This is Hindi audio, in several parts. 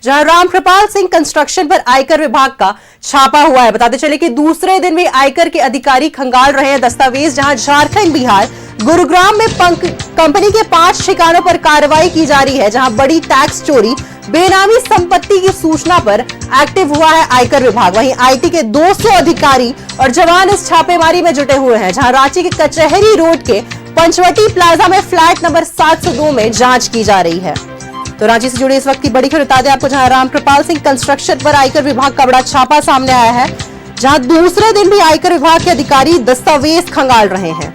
जहां रामकृपाल सिंह कंस्ट्रक्शन पर आयकर विभाग का छापा हुआ है। बताते चले कि दूसरे दिन भी आयकर के अधिकारी खंगाल रहे हैं दस्तावेज। जहां झारखंड, बिहार, गुरुग्राम में कंपनी के 5 ठिकानों पर कार्रवाई की जा रही है। जहां बड़ी टैक्स चोरी, बेनामी संपत्ति की सूचना पर एक्टिव हुआ है आयकर विभाग। वहीं आईटी के 200 अधिकारी और जवान इस छापेमारी में जुटे हुए हैं। जहां रांची के कचहरी रोड के पंचवटी प्लाजा में फ्लैट नंबर 702 में जांच की जा रही है। तो रांची से जुड़ी इस वक्त की बड़ी खबर बता दें आपको, जहां रामकृपाल सिंह कंस्ट्रक्शन पर आयकर विभाग का बड़ा छापा सामने आया है। जहां दूसरे दिन भी आयकर विभाग के अधिकारी दस्तावेज खंगाल रहे हैं।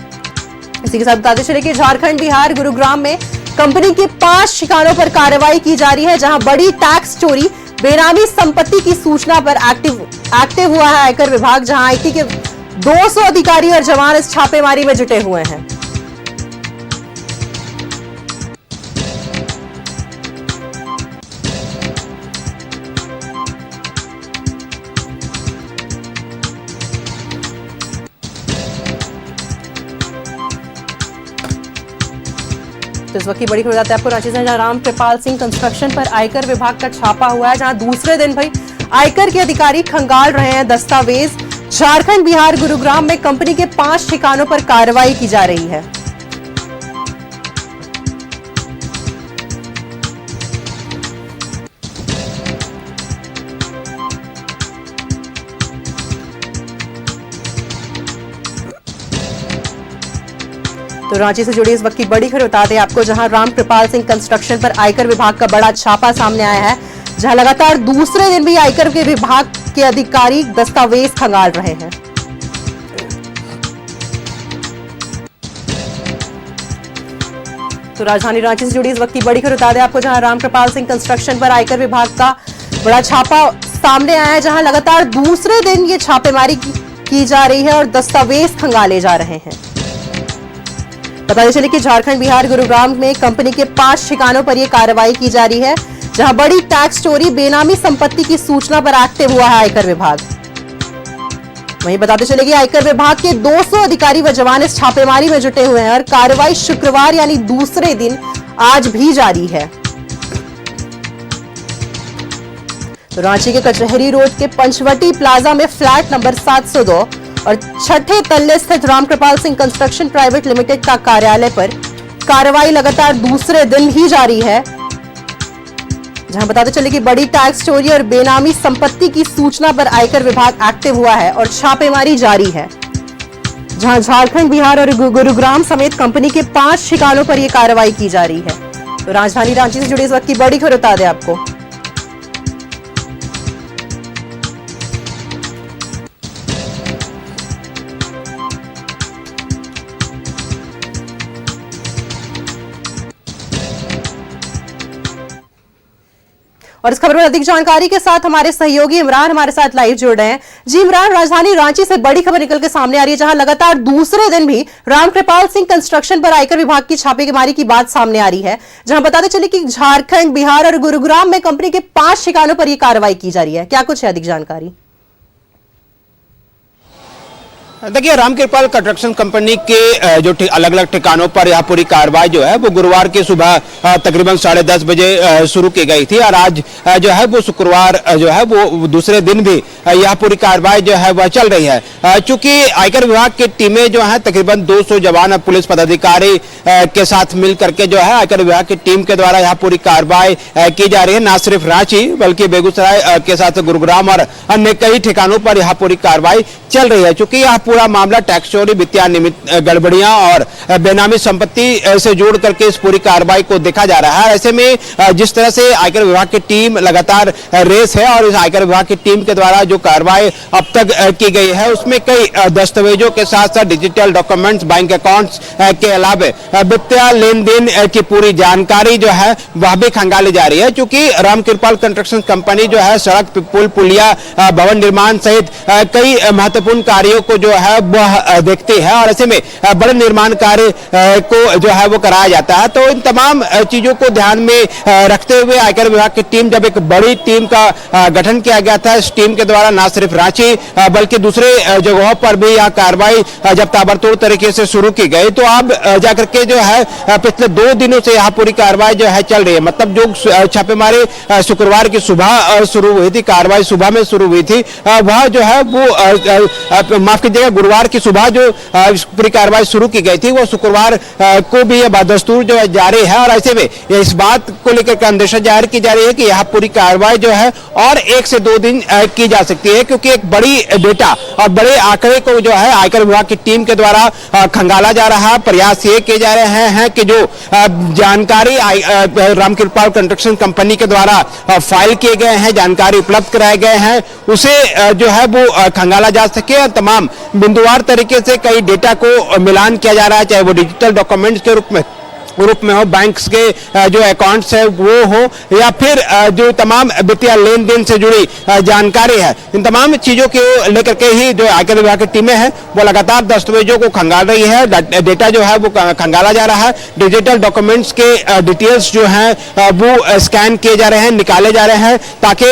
इसी के साथ बताते चले कि झारखंड, बिहार, गुरुग्राम में कंपनी के 5 ठिकानों पर कार्रवाई की जा रही है। जहां बड़ी टैक्स चोरी, बेनामी संपत्ति की सूचना पर एक्टिव हुआ है आयकर विभाग। जहां आईटी के 200 अधिकारी और जवान इस छापेमारी में जुटे हुए हैं। तो इस वक्त की बड़ी खबर बताते हैं आपको रांची से, जहां रामकृपाल सिंह कंस्ट्रक्शन पर आयकर विभाग का छापा हुआ है। जहां दूसरे दिन भाई आयकर के अधिकारी खंगाल रहे हैं दस्तावेज। झारखंड, बिहार, गुरुग्राम में कंपनी के 5 ठिकानों पर कार्रवाई की जा रही है। तो रांची से जुड़ी इस वक्त की बड़ी खबर बता दें आपको, जहां रामकृपाल सिंह कंस्ट्रक्शन पर आयकर विभाग का बड़ा छापा सामने आया है। जहां लगातार दूसरे दिन भी आयकर के विभाग के अधिकारी दस्तावेज खंगाल रहे हैं। तो राजधानी रांची से जुड़ी इस वक्त की बड़ी खबर बता दें आपको, जहां रामकृपाल सिंह कंस्ट्रक्शन पर आयकर विभाग का बड़ा छापा सामने आया है। जहां लगातार दूसरे दिन ये छापेमारी की जा रही है और दस्तावेज खंगाले जा रहे हैं। बताते चले कि झारखंड, बिहार, गुरुग्राम में कंपनी के 5 ठिकानों पर यह कार्रवाई की जा रही है। जहां बड़ी टैक्स चोरी, बेनामी संपत्ति की सूचना पर एक्टिव हुआ है आयकर विभाग। वहीं बताते चले कि आयकर विभाग के 200 अधिकारी व जवान इस छापेमारी में जुटे हुए हैं और कार्रवाई शुक्रवार यानी दूसरे दिन आज भी जारी है। तो रांची के कचहरी रोड के पंचवटी प्लाजा में फ्लैट नंबर 702 और 6ठे तल्ले स्थित Ramkripal Singh construction private limited का कार्यालय पर कार्रवाई लगातार दूसरे दिन ही जारी है। जहां बताते चले कि बड़ी टैक्स चोरी और बेनामी संपत्ति की सूचना पर आयकर विभाग एक्टिव हुआ है और छापेमारी जारी है। जहां झारखंड, बिहार और गुरुग्राम समेत कंपनी के 5 ठिकानों पर यह कार्रवाई की जा रही है। तो राजधानी रांची से जुड़ी इस वक्त की बड़ी खबर बता दें आपको। और इस खबर में अधिक जानकारी के साथ हमारे सहयोगी इमरान हमारे साथ लाइव जुड़ रहे हैं। जी इमरान, राजधानी रांची से बड़ी खबर निकल के सामने आ रही है, जहां लगातार दूसरे दिन भी रामकृपाल सिंह कंस्ट्रक्शन पर आयकर विभाग की छापेमारी की बात सामने आ रही है। जहां बताते चले कि झारखंड, बिहार और गुरुग्राम में कंपनी के 5 ठिकानों पर यह कार्रवाई की जा रही है। क्या कुछ है अधिक जानकारी? देखिए, रामकृपाल कंस्ट्रक्शन कंपनी के जो अलग अलग ठिकानों पर यह पूरी कार्रवाई जो है वो गुरुवार की सुबह तकरीबन 10:30 बजे शुरू की गई थी और आज जो है वो शुक्रवार जो है वो दूसरे दिन भी यह पूरी कार्रवाई जो है वह चल रही है। चूंकि आयकर विभाग की टीमें जो है तकरीबन 200 जवान पुलिस पदाधिकारी के साथ मिल करके जो है आयकर विभाग की टीम के द्वारा यह पूरी कार्रवाई की जा रही है। न सिर्फ रांची बल्कि बेगूसराय के साथ गुरुग्राम और अन्य कई ठिकानों पर यह पूरी कार्रवाई चल रही है। चूंकि यह पूरा मामला टैक्स चोरी, वित्तीय गड़बड़ियां और बेनामी संपत्ति से जोड़ करके इस पूरी कार्रवाई को देखा जा रहा है। ऐसे में जिस तरह से आयकर विभाग की टीम लगातार रेस है और इस आयकर विभाग की टीम के द्वारा जो कार्रवाई अब तक की गई है उसमें कई दस्तावेजों के साथ साथ डिजिटल डॉक्यूमेंट्स, बैंक अकाउंट्स के अलावा वित्तीय लेन देन की पूरी जानकारी जो है वह भी खंगाली जा रही है। क्योंकि रामकृपाल कंस्ट्रक्शन कंपनी जो है सड़क, पुल, पुलिया, भवन निर्माण सहित कई महत्वपूर्ण कार्यों को जो है वह देखती है और ऐसे में बड़े निर्माण कार्य को जो है वो कराया जाता है। तो इन तमाम चीजों को ध्यान में रखते हुए आयकर विभाग की टीम, जब एक बड़ी टीम का गठन किया गया था, इस टीम के द्वारा न सिर्फ रांची बल्कि दूसरे जगहों पर भी यह कार्रवाई जब ताबड़तोड़ तरीके से शुरू की गई, तो अब जाकर के जो है पिछले 2 दिनों से यहाँ पूरी कार्रवाई जो है चल रही है। मतलब जो छापेमारी शुक्रवार की सुबह शुरू हुई थी, कार्रवाई सुबह में शुरू हुई थी, वह जो है वो माफ कीजिएगा गुरुवार की सुबह जो पूरी कार्रवाई शुरू की गई थी, वो शुक्रवार को भी यह बदस्तूर जो है जारी है। और ऐसे में इस बात को लेकर अंदेशा जाहिर की जा रही है कि यह पूरी कार्रवाई जो है और 1 से 2 दिन की जा सकती है, क्योंकि एक बड़ी डेटा और बड़े आंकड़े को जो है आयकर विभाग की टीम के द्वारा खंगाला जा रहा है। प्रयास ये किए जा रहे हैं कि जो जानकारी रामकृपाल कंस्ट्रक्शन कंपनी के द्वारा फाइल किए गए हैं, जानकारी उपलब्ध कराए गए हैं, उसे जो है वो खंगाला जा सके और तमाम बिंदुवार तरीके से कई डेटा को मिलान किया जा रहा है, चाहे वो डिजिटल डॉक्यूमेंट्स के रूप में हो, बैंक्स के जो अकाउंट्स है वो हो, या फिर जो तमाम वित्तीय लेन देन से जुड़ी जानकारी है, इन तमाम चीजों को लेकर के ही जो आयकर विभाग की टीमें हैं वो लगातार दस्तावेजों को खंगाल रही है। डेटा जो है वो खंगाला जा रहा है, डिजिटल डॉक्यूमेंट्स के डिटेल्स जो हैं वो स्कैन किए जा रहे हैं, निकाले जा रहे हैं, ताकि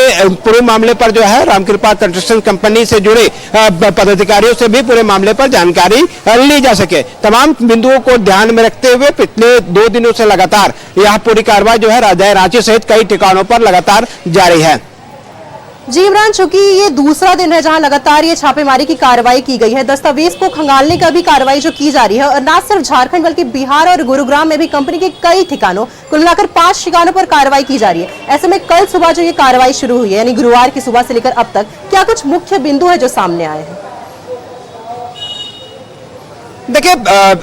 पूरे मामले पर जो है रामकृपाल कंस्ट्रक्शन कंपनी से जुड़े पदाधिकारियों से भी पूरे मामले पर जानकारी ली जा सके। तमाम बिंदुओं को ध्यान में रखते हुए पिछले 2 दिनों से लगातार यह पूरी कार्रवाई जो है राजधानी रांची सहित कई ठिकानों पर लगातार जारी है। जी इमरान, चूंकि ये दूसरा दिन है जहां लगातार ये छापेमारी की कार्रवाई की गई है, दस्तावेज को खंगालने का भी कार्रवाई जो की जा रही है, और न सिर्फ झारखंड बल्कि बिहार और गुरुग्राम में भी कंपनी के कई ठिकानों, कुल मिलाकर 5 ठिकानों पर कार्रवाई की जा रही है। ऐसे में कल सुबह जो ये कार्रवाई शुरू हुई है, यानी गुरुवार की सुबह से लेकर अब तक, क्या कुछ मुख्य बिंदु है जो सामने आए हैं? देखिए,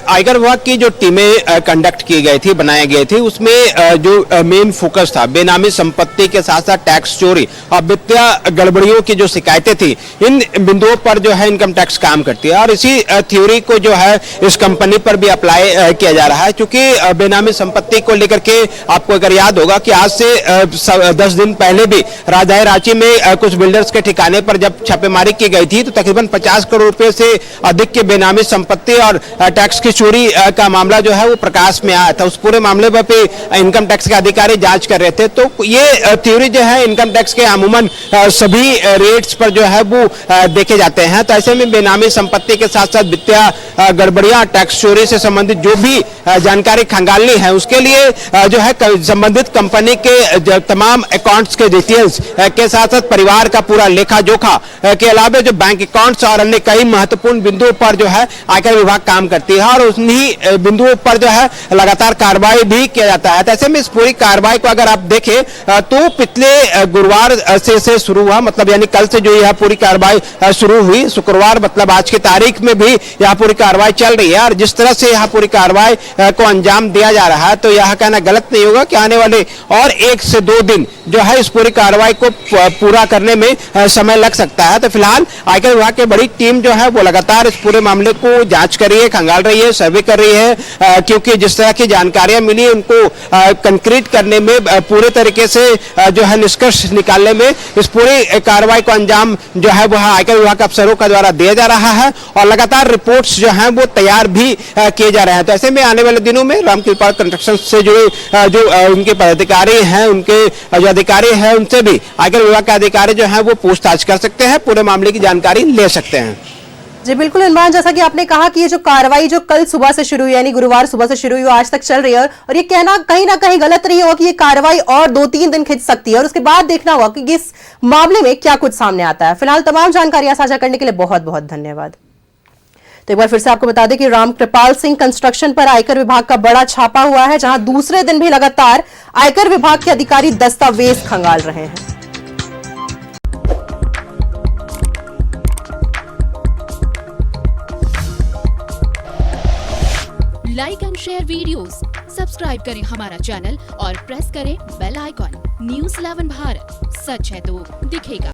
आयकर विभाग की जो टीमें कंडक्ट की गई थी, बनाई गई थी, उसमें जो मेन फोकस था बेनामी संपत्ति के साथ साथ टैक्स चोरी और वित्तीय गड़बड़ियों की जो शिकायतें थी, इन बिंदुओं पर जो है इनकम टैक्स काम करती है और इसी थ्योरी को जो है इस कंपनी पर भी अप्लाई किया जा रहा है। क्योंकि बेनामी संपत्ति को लेकर के आपको अगर याद होगा कि आज से 10 दिन पहले भी राजधानी रांची में कुछ बिल्डर्स के ठिकाने पर जब छापेमारी की गई थी, तो तकरीबन 50 करोड़ रुपए से अधिक की बेनामी संपत्ति और टैक्स की चोरी का मामला जो है वो प्रकाश में आया था। उस पूरे मामले पे इनकम टैक्स के अधिकारी जांच कर रहे थे। तो ये थ्योरी जो है इनकम टैक्स के अमूमन सभी रेट्स पर जो है वो देखे जाते हैं। तो ऐसे में बेनामी संपत्ति के साथ साथ वित्तीय गड़बड़ियां, टैक्स चोरी से संबंधित जो भी जानकारी खंगालनी है, उसके लिए जो है संबंधित कंपनी के तमाम अकाउंट्स के डिटेल्स के साथ साथ परिवार का पूरा लेखा जोखा के अलावा जो बैंक अकाउंट्स और अन्य कई महत्वपूर्ण बिंदुओं पर जो है आयकर विभाग काम करती है और उन्हीं बिंदुओं पर जो है लगातार कार्रवाई भी किया जाता है। ऐसे में इस पूरी कार्रवाई को अगर आप देखें तो पिछले गुरुवार से शुरू हुआ, मतलब यानी कल से जो यह पूरी कार्रवाई शुरू हुई, शुक्रवार मतलब आज की तारीख में भी यह पूरी कार्रवाई चल रही है। और जिस तरह से यह पूरी कार्रवाई को अंजाम दिया जा रहा है, तो यह कहना गलत नहीं होगा कि आने वाले और 1 से 2 दिन जो है इस पूरी कार्रवाई को पूरा करने में समय लग सकता है। तो फिलहाल आयकर विभाग की बड़ी टीम जो है वो लगातार इस पूरे मामले को जांच कर रही है, खंगाल रही है, सर्वे कर रही है, क्योंकि जिस तरह की जानकारियां मिली उनको कंक्रीट करने में, पूरे तरीके से जो है निष्कर्ष निकालने में इस पूरी कार्रवाई को अंजाम जो है वह आयकर विभाग के अफसरों का द्वारा दिया जा रहा है और लगातार रिपोर्ट्स जो हैं वो तैयार भी किए जा रहे हैं। तो ऐसे में आने वाले दिनों में रामकृपाल कंस्ट्रक्शन से जुड़े जो उनके पदाधिकारी हैं, उनके जो अधिकारी हैं, उनसे भी आयकर विभाग के अधिकारी जो हैं वो पूछताछ कर सकते हैं, पूरे मामले की जानकारी ले सकते हैं। जी बिल्कुल इमरान, जैसा कि आपने कहा कि ये जो कार्रवाई जो कल सुबह से शुरू हुई, यानी गुरुवार सुबह से शुरू हुई, आज तक चल रही है, और ये कहना कहीं ना कहीं गलत नहीं होगा कि ये कार्रवाई और 2-3 दिन खिंच सकती है और उसके बाद देखना होगा कि इस मामले में क्या कुछ सामने आता है। फिलहाल तमाम जानकारियां साझा करने के लिए बहुत बहुत धन्यवाद। तो एक बार फिर से आपको बता दें कि रामकृपाल सिंह कंस्ट्रक्शन पर आयकर विभाग का बड़ा छापा हुआ है, जहां दूसरे दिन भी लगातार आयकर विभाग के अधिकारी दस्तावेज खंगाल रहे हैं। Like and share videos, subscribe करें हमारा चैनल और प्रेस करें बेल आइकॉन। न्यूज़ 11 भारत, सच है तो दिखेगा।